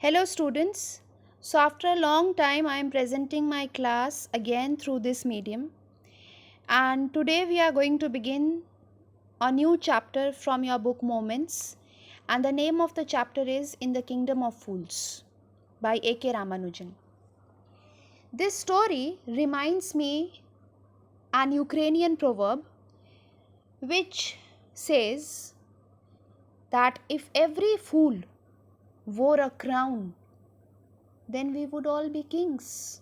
Hello students. So after a long time I am presenting my class again through this medium, and today we are going to begin a new chapter from your book Moments, and the name of the chapter is In the Kingdom of Fools by A.K. Ramanujan. This story reminds me an Ukrainian proverb which says that if every fool wore a crown, then we would all be kings.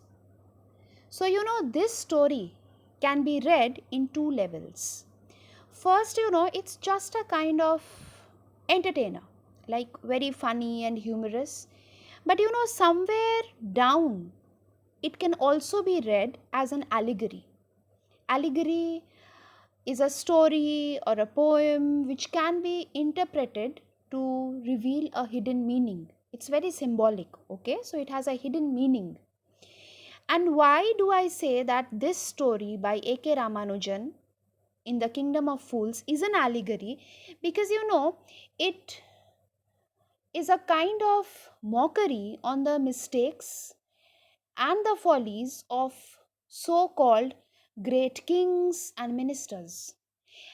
So, this story can be read in two levels. First, it's just a kind of entertainer, like very funny and humorous. But, somewhere down, it can also be read as an allegory. Allegory is a story or a poem which can be interpreted to reveal a hidden meaning. It's very symbolic, okay? So, it has a hidden meaning. And why do I say that this story by A.K. Ramanujan in the Kingdom of Fools is an allegory? Because it is a kind of mockery on the mistakes and the follies of so called great kings and ministers.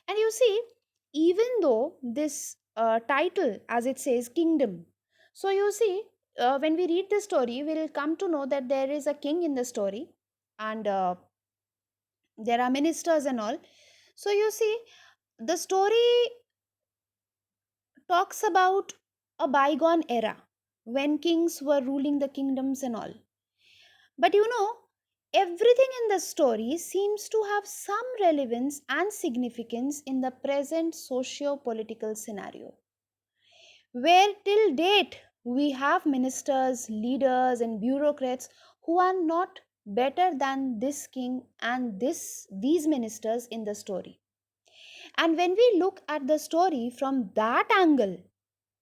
And you see, even though this title, as it says, kingdom, so you see, when we read the story, we'll come to know that there is a king in the story, and there are ministers and all. So you see, the story talks about a bygone era when kings were ruling the kingdoms and all. But everything in the story seems to have some relevance and significance in the present socio political scenario, where till date we have ministers, leaders, and bureaucrats who are not better than this king and these ministers in the story. And when we look at the story from that angle,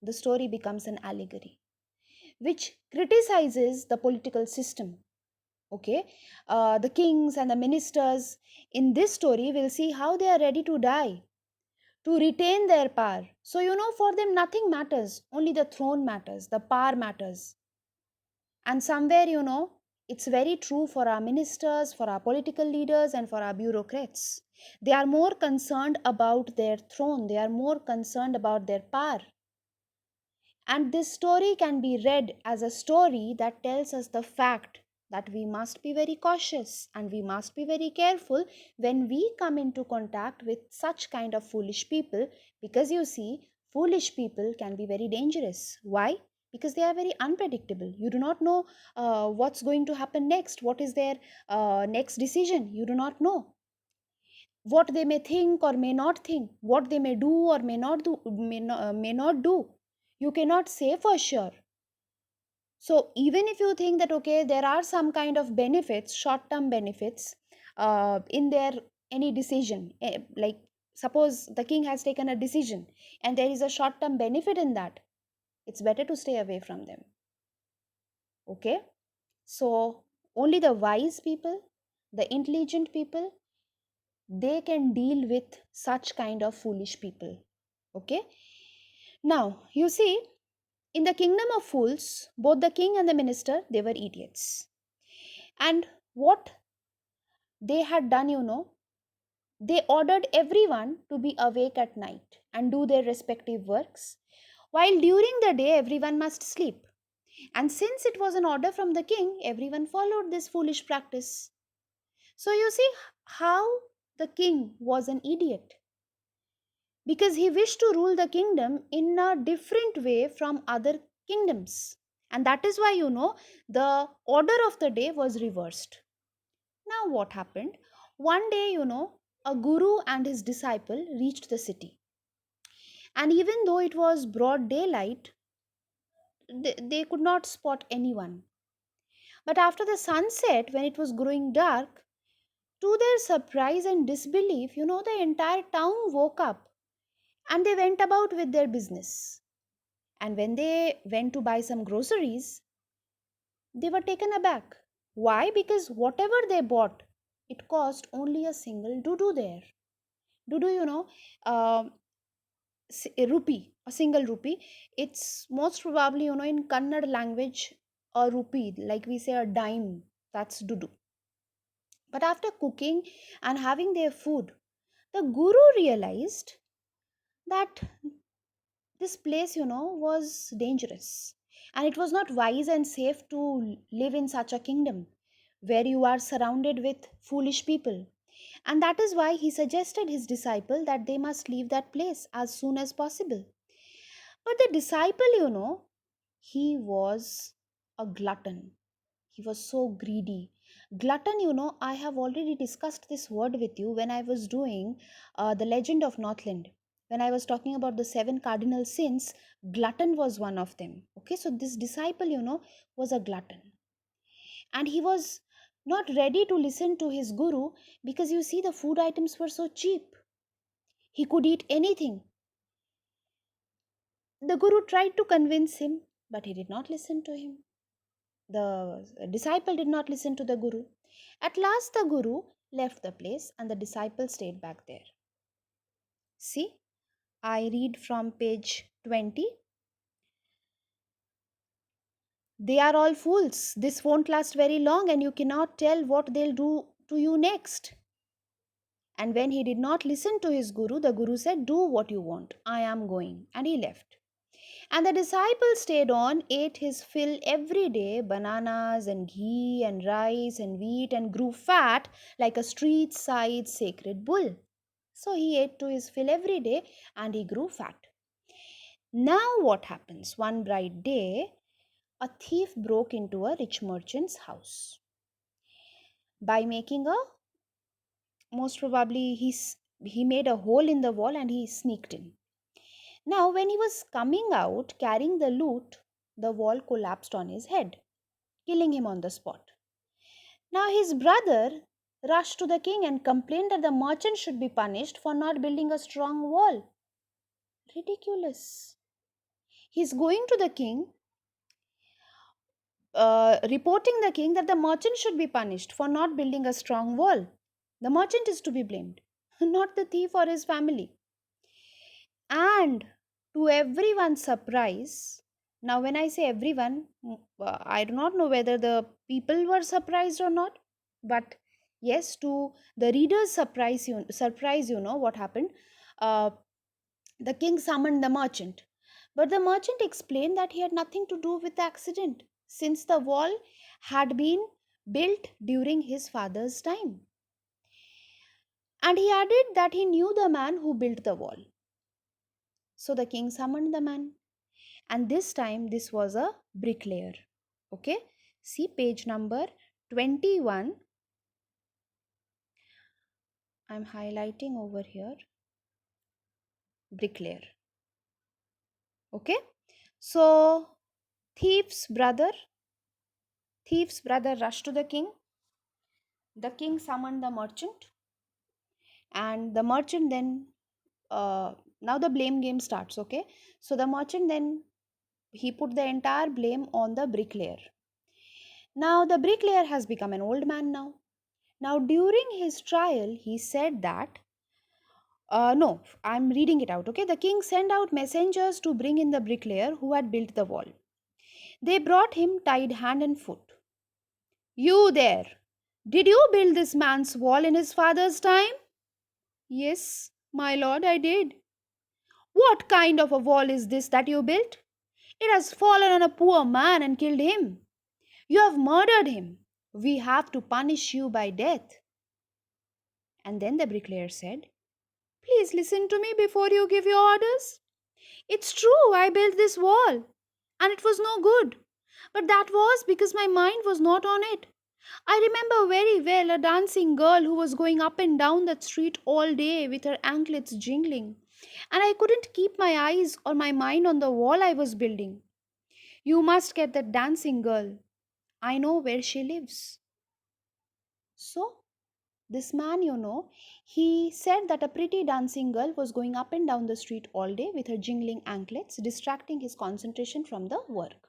the story becomes an allegory which criticizes the political system. Okay, the kings and the ministers in this story will see how they are ready to die to retain their power. So, for them, nothing matters, only the throne matters, the power matters. And somewhere, it's very true for our ministers, for our political leaders, and for our bureaucrats. They are more concerned about their throne, they are more concerned about their power. And this story can be read as a story that tells us the fact that we must be very cautious and we must be very careful when we come into contact with such kind of foolish people, because you see, foolish people can be very dangerous. Why? Because they are very unpredictable. You do not know what's going to happen next, what is their next decision. You do not know what they may think or may not think, what they may do or may not do. You cannot say for sure. So even if you think that okay, there are some kind of benefits, short term benefits in their any decision, like suppose the king has taken a decision and there is a short term benefit in that, it's better to stay away from them. Okay, so only the wise people, the intelligent people, they can deal with such kind of foolish people. Okay, now you see, in the kingdom of fools, both the king and the minister, they were idiots. And what they had done, they ordered everyone to be awake at night and do their respective works, while during the day everyone must sleep. And since it was an order from the king, everyone followed this foolish practice. So you see how the king was an idiot, because he wished to rule the kingdom in a different way from other kingdoms. And that is why, the order of the day was reversed. Now, what happened? One day, a guru and his disciple reached the city. And even though it was broad daylight, they could not spot anyone. But after the sunset, when it was growing dark, to their surprise and disbelief, the entire town woke up and they went about with their business. And when they went to buy some groceries, they were taken aback. Why? Because whatever they bought, it cost only a single dudu there. Dudu, um, a rupee, a single rupee. It's most probably, in Kannada language, a rupee, like we say a dime, that's dudu. But after cooking and having their food, the guru realized that this place, was dangerous. And it was not wise and safe to live in such a kingdom where you are surrounded with foolish people. And that is why he suggested his disciple that they must leave that place as soon as possible. But the disciple, he was a glutton. He was so greedy. Glutton, I have already discussed this word with you when I was doing the legend of Northland. When I was talking about the seven cardinal sins, glutton was one of them. Okay, so this disciple, was a glutton. And he was not ready to listen to his guru because you see, the food items were so cheap. He could eat anything. The guru tried to convince him, but he did not listen to him. The disciple did not listen to the guru. At last, the guru left the place and the disciple stayed back there. See, I read from page 20. They are all fools. This won't last very long, and you cannot tell what they'll do to you next. And when he did not listen to his guru, the guru said, "Do what you want. I am going." And he left. And the disciple stayed on, ate his fill every day, bananas and ghee and rice and wheat, and grew fat like a street side sacred bull. So he ate to his fill every day and he grew fat. Now, what happens? One bright day, a thief broke into a rich merchant's house. By making a, most probably, he made a hole in the wall and he sneaked in. Now, when he was coming out carrying the loot, the wall collapsed on his head, killing him on the spot. Now, his brother rushed to the king and complained that the merchant should be punished for not building a strong wall. Ridiculous. He's going to the king, reporting the king that the merchant should be punished for not building a strong wall. The merchant is to be blamed, not the thief or his family. And to everyone's surprise, now when I say everyone, I do not know whether the people were surprised or not, but yes, to the reader's surprise, what happened. Uh, the king summoned the merchant, but the merchant explained that he had nothing to do with the accident, since the wall had been built during his father's time. And he added that he knew the man who built the wall. So the king summoned the man, and this time this was a bricklayer. Okay, see page number 21. I'm highlighting over here, bricklayer. Okay, so thief's brother thief's brother rushed to the king. The king summoned the merchant, and the merchant then, now the blame game starts. Okay, so the merchant then, he put the entire blame on the bricklayer. Now the bricklayer has become an old man now. Now, during his trial, he said that, no, I'm reading it out, okay? The king sent out messengers to bring in the bricklayer who had built the wall. They brought him tied hand and foot. "You there, did you build this man's wall in his father's time?" "Yes, my lord, I did." "What kind of a wall is this that you built? It has fallen on a poor man and killed him. You have murdered him. We have to punish you by death." And then the bricklayer said, "Please listen to me before you give your orders. It's true, I built this wall, and it was no good. But that was because my mind was not on it. I remember very well a dancing girl who was going up and down that street all day with her anklets jingling, and I couldn't keep my eyes or my mind on the wall I was building. You must get that dancing girl. I know where she lives." So, this man, he said that a pretty dancing girl was going up and down the street all day with her jingling anklets, distracting his concentration from the work.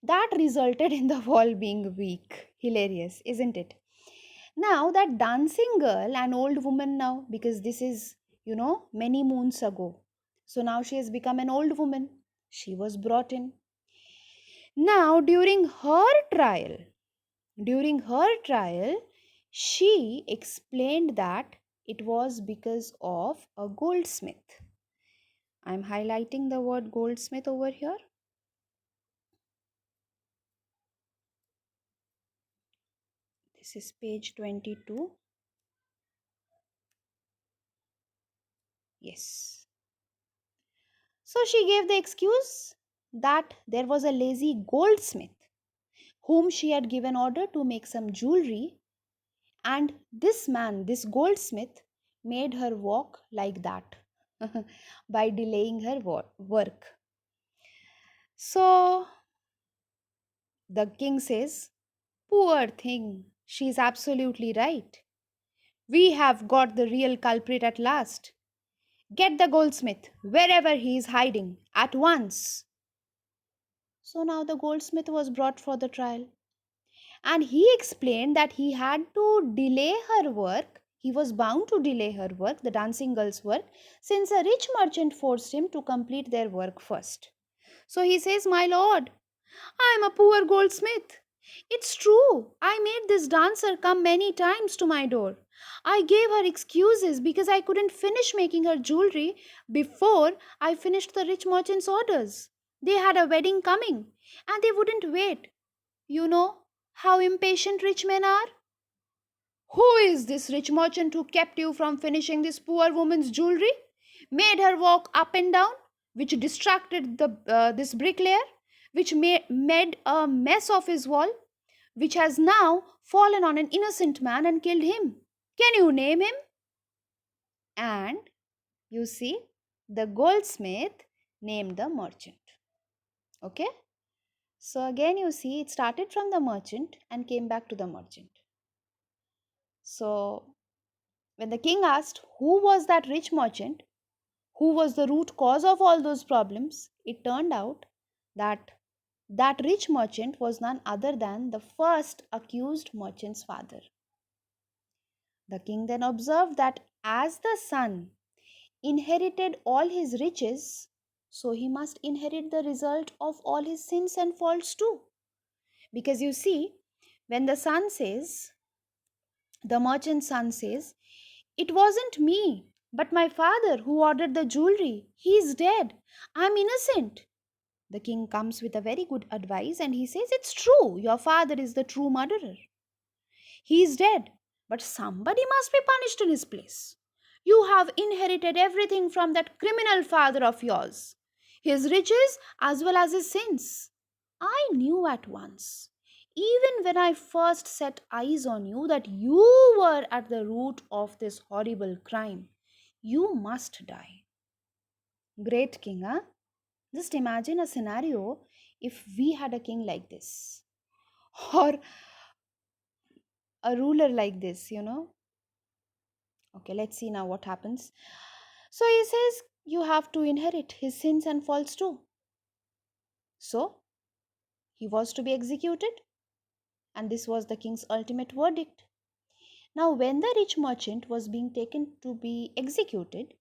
That resulted in the wall being weak. Hilarious, isn't it? Now, that dancing girl, an old woman now, because this is, many moons ago. So now she has become an old woman. She was brought in. Now, during her trial, she explained that it was because of a goldsmith. I'm highlighting the word goldsmith over here. This is page 22. Yes. So she gave the excuse that there was a lazy goldsmith whom she had given order to make some jewelry, and this man, this goldsmith, made her walk like that by delaying her work. So the king says, "Poor thing, she's absolutely right. We have got the real culprit at last. Get the goldsmith wherever he is hiding at once." So now the goldsmith was brought for the trial, and he explained that he had to delay her work. He was bound to delay her work, the dancing girl's work, since a rich merchant forced him to complete their work first. So he says, "My lord, I am a poor goldsmith. It's true, I made this dancer come many times to my door. I gave her excuses because I couldn't finish making her jewelry before I finished the rich merchant's orders. They had a wedding coming and they wouldn't wait. You know how impatient rich men are? Who is this rich merchant who kept you from finishing this poor woman's jewelry? Made her walk up and down, which distracted this bricklayer, which made a mess of his wall, which has now fallen on an innocent man and killed him. Can you name him?" And you see, the goldsmith named the merchant. Okay? So again, you see, it started from the merchant and came back to the merchant. So when the king asked who was that rich merchant, who was the root cause of all those problems, it turned out that that rich merchant was none other than the first accused merchant's father. The king then observed that as the son inherited all his riches, so he must inherit the result of all his sins and faults too. Because you see, when the merchant's son says, "It wasn't me, but my father who ordered the jewelry. He's dead. I'm innocent." The king comes with a very good advice and he says, "It's true. Your father is the true murderer. He is dead, but somebody must be punished in his place. You have inherited everything from that criminal father of yours, his riches as well as his sins. I knew at once, even when I first set eyes on you, that you were at the root of this horrible crime. You must die." Great king, huh? Just imagine a scenario if we had a king like this, or a ruler like this. Okay, let's see now what happens. So he says, you have to inherit his sins and faults too. So he was to be executed, and this was the king's ultimate verdict. Now, when the rich merchant was being taken to be executed,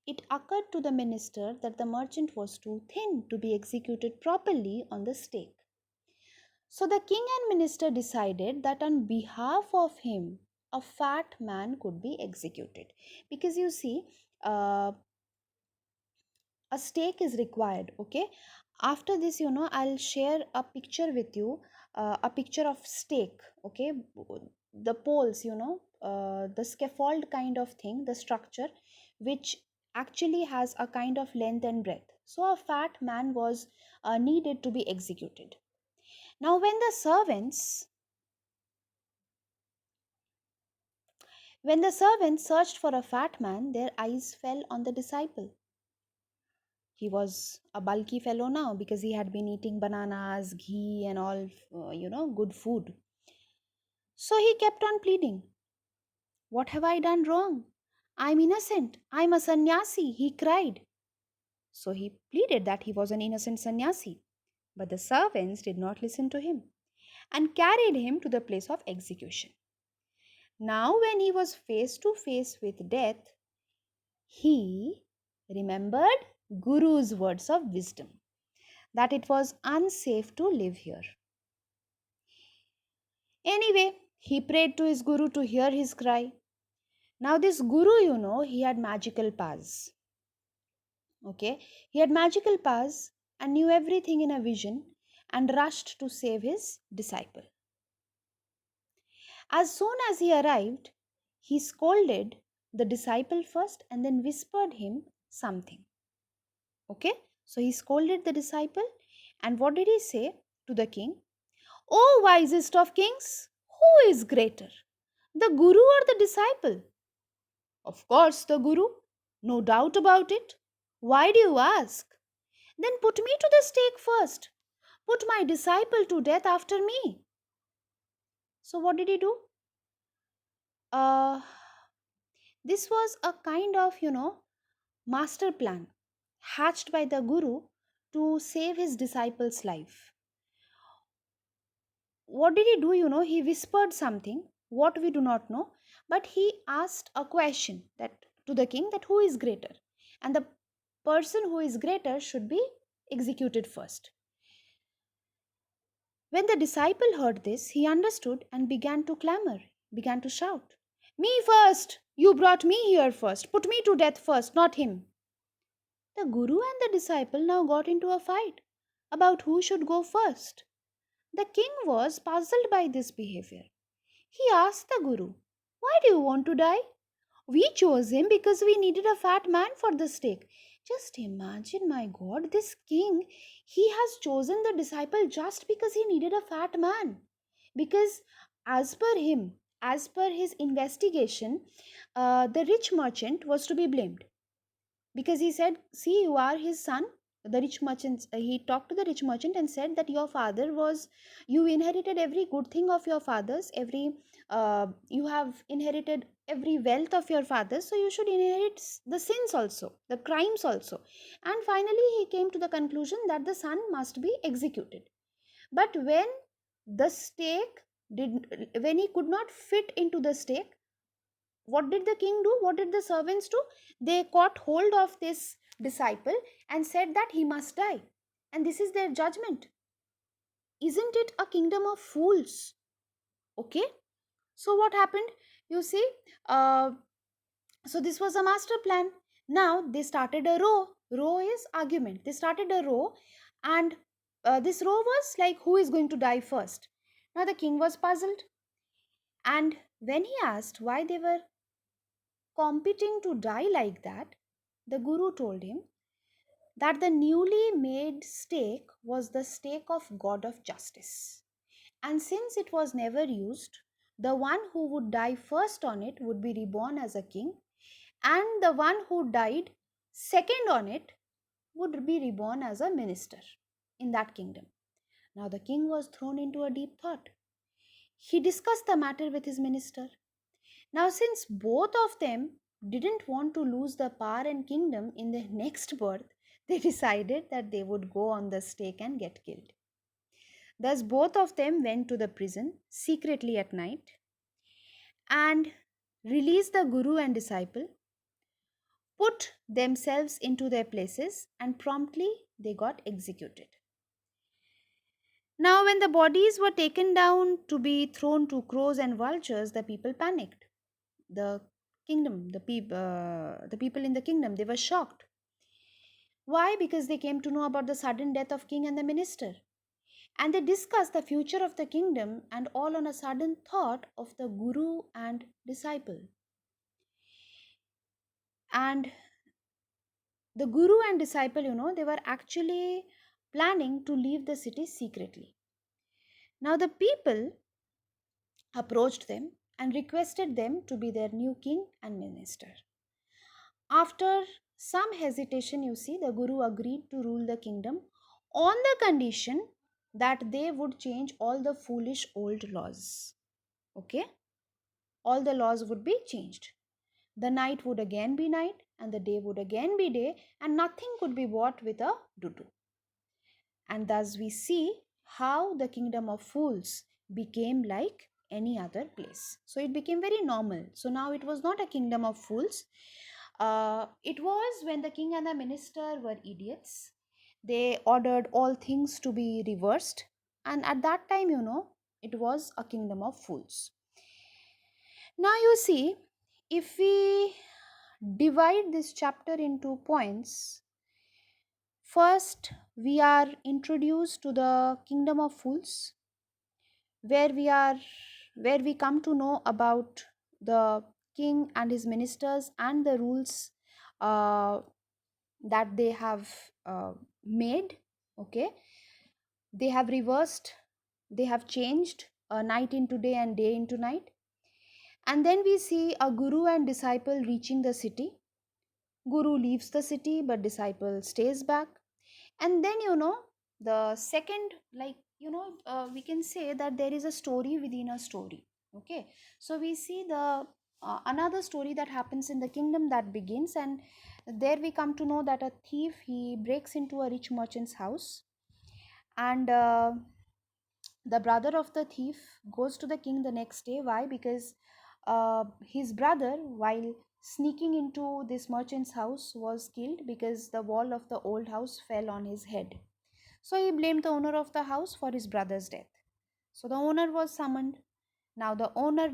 it occurred to the minister that the merchant was too thin to be executed properly on the stake. So the king and minister decided that on behalf of him, a fat man could be executed. Because you see, a stake is required. Okay, after this, I'll share a picture with you, a picture of stake. Okay, the poles, the scaffold kind of thing, the structure which actually has a kind of length and breadth. So a fat man was needed to be executed. Now when the servants searched for a fat man, their eyes fell on the disciple. He was a bulky fellow now because he had been eating bananas, ghee, and all, good food. So he kept on pleading, "What have I done wrong? I'm innocent. I'm a sannyasi," he cried. So he pleaded that he was an innocent sannyasi. But the servants did not listen to him and carried him to the place of execution. Now, when he was face to face with death, he remembered Guru's words of wisdom that it was unsafe to live here. Anyway, he prayed to his Guru to hear his cry. Now, this Guru, he had magical powers. Okay, he had magical powers and knew everything in a vision and rushed to save his disciple. As soon as he arrived, he scolded the disciple first and then whispered him something. Okay, so he scolded the disciple, and what did he say to the king? O wisest of kings, who is greater, the Guru or the disciple? Of course, the Guru, no doubt about it. Why do you ask? Then put me to the stake first. Put my disciple to death after me. So, what did he do? Uh, this was a kind of, master plan hatched by the Guru to save his disciple's life. What did he do? He whispered something, what we do not know, but he asked a question that to the king that who is greater, and the person who is greater should be executed first. When the disciple heard this, he understood and began to clamor, began to shout, "Me first! You brought me here first! Put me to death first, not him!" The Guru and the disciple now got into a fight about who should go first. The king was puzzled by this behavior. He asked the Guru, "Why do you want to die?" "We chose him because we needed a fat man for the stake." Just imagine, my God, this king, he has chosen the disciple just because he needed a fat man. Because as per him, as per his investigation, the rich merchant was to be blamed because he said, "See, you are his son." The rich merchant, he talked to the rich merchant and said that your father was, you inherited every good thing of your father's, every you have inherited every wealth of your father, so you should inherit the sins also, the crimes also. And finally he came to the conclusion that the son must be executed. But the stake when he could not fit into the stake, what did the king do? What did the servants do? They caught hold of this disciple and said that he must die. And this is their judgment. Isn't it a kingdom of fools? Okay. So what happened? You see, uh, so this was a master plan. Now they started a row. Row is argument. They started a row, and this row was like, who is going to die first? Now the king was puzzled. And when he asked why they were competing to die like that, the Guru told him that the newly made stake was the stake of God of justice. And since it was never used, the one who would die first on it would be reborn as a king, and the one who died second on it would be reborn as a minister in that kingdom. Now the king was thrown into a deep thought. He discussed the matter with his minister. Now, since both of them didn't want to lose the power and kingdom in their next birth, they decided that they would go on the stake and get killed. Thus, both of them went to the prison secretly at night and released the Guru and disciple, put themselves into their places, and promptly they got executed. Now, when the bodies were taken down to be thrown to crows and vultures, the people panicked. The people in the kingdom, they were shocked. Why? Because they came to know about the sudden death of king and the minister, and they discussed the future of the kingdom, and all on a sudden thought of the Guru and disciple. And the Guru and disciple, they were actually planning to leave the city secretly. Now the people approached them and requested them to be their new king and minister. After some hesitation, you see, the Guru agreed to rule the kingdom on the condition that they would change all the foolish old laws. Okay? All the laws would be changed. The night would again be night, and the day would again be day, and nothing could be bought with a dudu. And thus we see how the kingdom of fools became like any other place. So it became very normal. So now it was not a kingdom of fools. It was when the king and the minister were idiots. They ordered all things to be reversed, and at that time, it was a kingdom of fools. Now, you see, if we divide this chapter into points, first we are introduced to the kingdom of fools, where we come to know about the king and his ministers and the rules uh, that they have made. Okay, they have reversed, they have changed night into day and day into night. And then we see a guru and disciple reaching the city. Guru leaves the city but disciple stays back. And then, the second, like, we can say that there is a story within a story. Okay, so we see the another story that happens in the kingdom that begins, and there we come to know that a thief, he breaks into a rich merchant's house. And the brother of the thief goes to the king the next day. Why? Because his brother, while sneaking into this merchant's house, was killed because the wall of the old house fell on his head. So he blamed the owner of the house for his brother's death. So the owner was summoned. Now the owner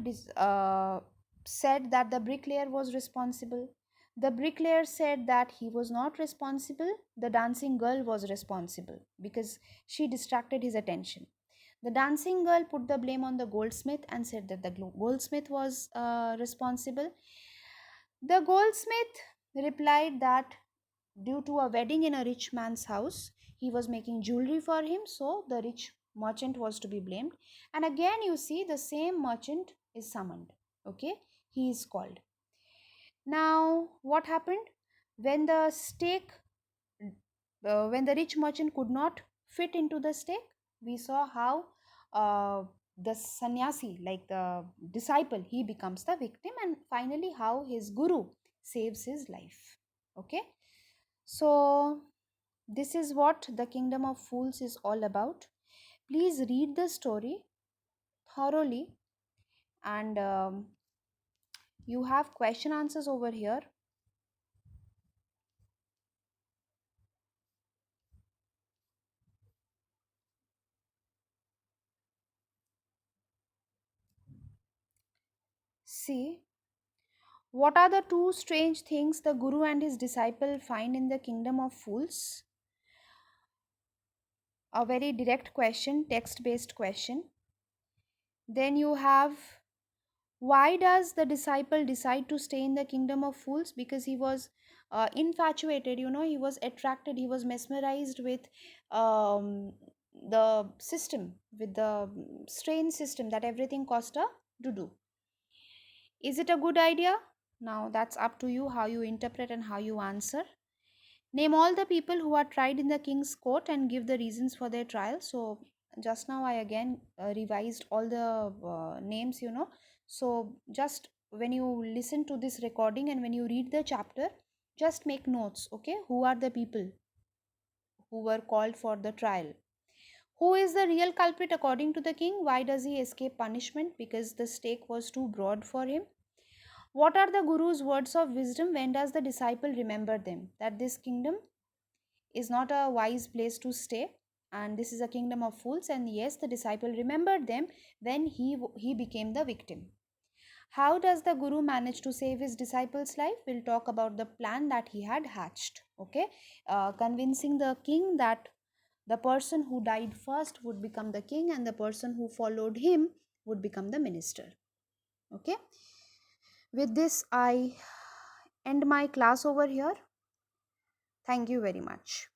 said that the bricklayer was responsible. The bricklayer said that he was not responsible. The dancing girl was responsible because she distracted his attention. The dancing girl put the blame on the goldsmith and said that the goldsmith was responsible. The goldsmith replied that due to a wedding in a rich man's house, he was making jewelry for him, so the rich merchant was to be blamed. And again, you see, the same merchant is summoned. Okay, he is called. Now, what happened? When the stake, when the rich merchant could not fit into the stake, we saw how the sannyasi, like the disciple, he becomes the victim, and finally, how his guru saves his life. Okay, so this is what the kingdom of fools is all about. Please read the story thoroughly, and you have question answers over here. See, what are the two strange things the guru and his disciple find in the kingdom of fools? A very direct question, text based question. Then you have, why does the disciple decide to stay in the kingdom of fools? Because he was infatuated, he was attracted, he was mesmerized with the system, with the strange system that everything cost to do. Is it a good idea? Now that's up to you how you interpret and how you answer. Name all the people who are tried in the king's court and give the reasons for their trial. So, just now I again revised all the names, So, just when you listen to this recording and when you read the chapter, just make notes, okay? Who are the people who were called for the trial? Who is the real culprit according to the king? Why does he escape punishment? Because the stake was too broad for him. What are the Guru's words of wisdom? When does the disciple remember them? That this kingdom is not a wise place to stay, and this is a kingdom of fools. And yes, the disciple remembered them when he became the victim. How does the guru manage to save his disciple's life? We'll talk about the plan that he had hatched. Okay, convincing the king that the person who died first would become the king and the person who followed him would become the minister. Okay, with this I end my class over here. Thank you very much.